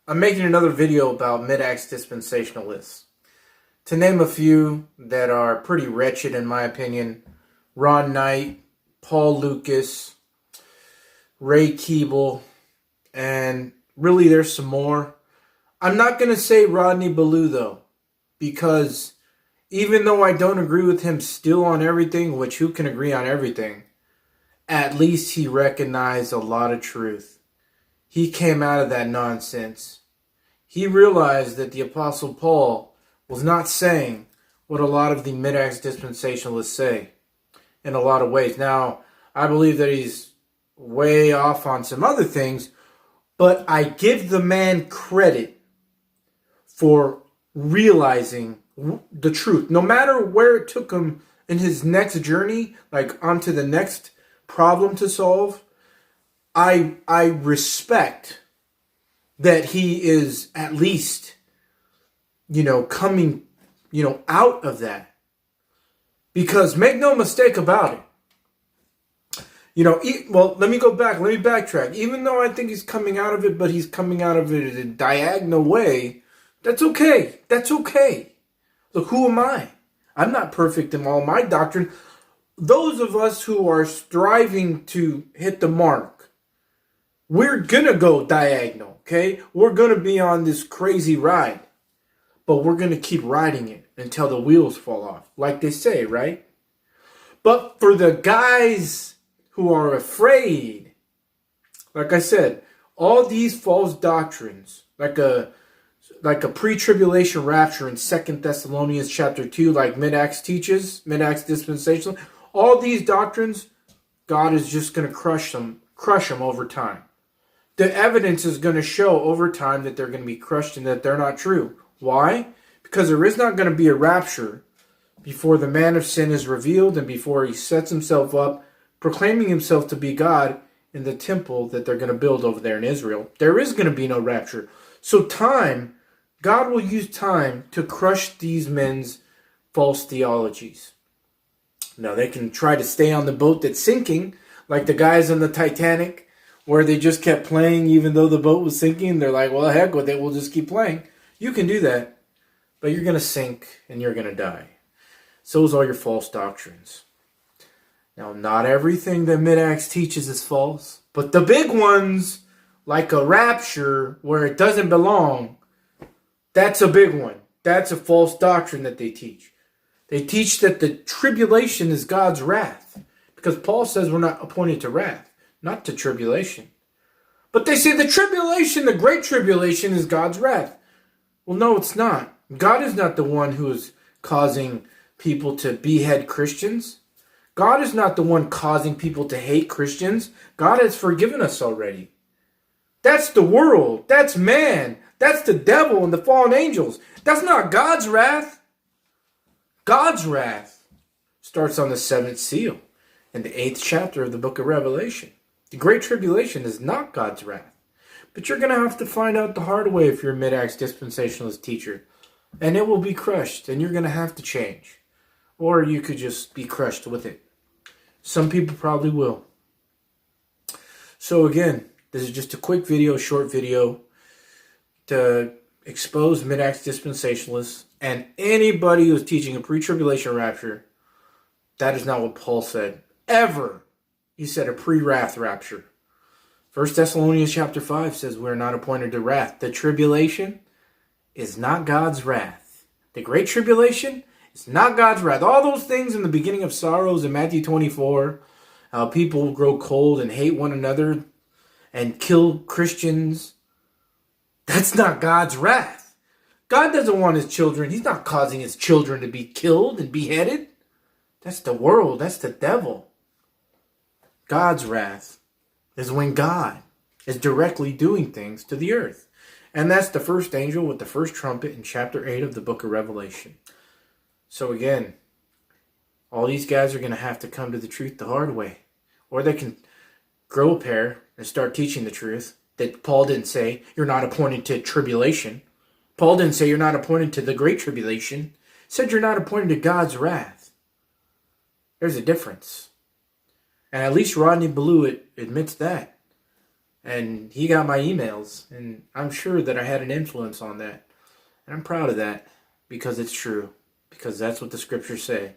I'm making another video about mid-acts dispensationalists. To name a few that are pretty wretched in my opinion: Ron Knight, Paul Lucas, Ray Keeble, and really there's some more. I'm not going to say Rodney Ballou though, because even though I don't agree with him still on everything, which who can agree on everything, at least he recognized a lot of truth. He came out of that nonsense. He realized that the Apostle Paul was not saying what a lot of the mid-acts dispensationalists say in a lot of ways. Now, I believe that he's way off on some other things, but I give the man credit for realizing the truth. No matter where it took him in his next journey, like onto the next problem to solve, I respect that he is at least, coming, out of that. Because make no mistake about it. Well, let me go back. Let me backtrack. Even though I think he's coming out of it, but he's coming out of it in a diagonal way, that's okay. That's okay. Look, who am I? I'm not perfect in all my doctrine. Those of us who are striving to hit the mark, we're going to go diagonal, okay? We're going to be on this crazy ride, but we're going to keep riding it until the wheels fall off, like they say, right? But for the guys who are afraid, like I said, all these false doctrines, like a pre-tribulation rapture in 2 Thessalonians chapter 2, like mid-acts teaches, mid-acts dispensational, all these doctrines, God is just going to crush them over time. The evidence is going to show over time that they're going to be crushed and that they're not true. Why? Because there is not going to be a rapture before the man of sin is revealed and before he sets himself up, proclaiming himself to be God in the temple that they're going to build over there in Israel. There is going to be no rapture. So God will use time to crush these men's false theologies. Now, they can try to stay on the boat that's sinking, like the guys on the Titanic, where they just kept playing even though the boat was sinking. They're like, well, heck with it, we'll just keep playing. You can do that, but you're going to sink and you're going to die. So is all your false doctrines. Now, not everything that mid-acts teaches is false, but the big ones, like a rapture where it doesn't belong, that's a big one. That's a false doctrine that they teach. They teach that the tribulation is God's wrath, because Paul says we're not appointed to wrath, not to tribulation. But they say the tribulation, the great tribulation, is God's wrath. Well, no, it's not. God is not the one who is causing people to behead Christians. God is not the one causing people to hate Christians. God has forgiven us already. That's the world. That's man. That's the devil and the fallen angels. That's not God's wrath. God's wrath starts on the seventh seal in the 8th chapter of the book of Revelation. The Great Tribulation is not God's wrath. But you're going to have to find out the hard way if you're a mid-acts dispensationalist teacher. And it will be crushed, and you're going to have to change. Or you could just be crushed with it. Some people probably will. So again, this is just a quick video, short video, to expose mid-acts dispensationalists and anybody who's teaching a pre-tribulation rapture. That is not what Paul said. Ever. He said a pre-wrath rapture. 1 Thessalonians chapter 5 says we're not appointed to wrath. The tribulation is not God's wrath. The great tribulation is not God's wrath. All those things in the beginning of sorrows in Matthew 24, how people grow cold and hate one another and kill Christians, that's not God's wrath. God doesn't want his children. He's not causing his children to be killed and beheaded. That's the world. That's the devil. God's wrath is when God is directly doing things to the earth. And that's the first angel with the first trumpet in chapter 8 of the book of Revelation. So again, all these guys are going to have to come to the truth the hard way. Or they can grow a pair and start teaching the truth that Paul didn't say you're not appointed to tribulation. Paul didn't say you're not appointed to the great tribulation. He said you're not appointed to God's wrath. There's a difference. And at least Rodney Ballou admits that. And he got my emails, and I'm sure that I had an influence on that. And I'm proud of that because it's true, because that's what the scriptures say.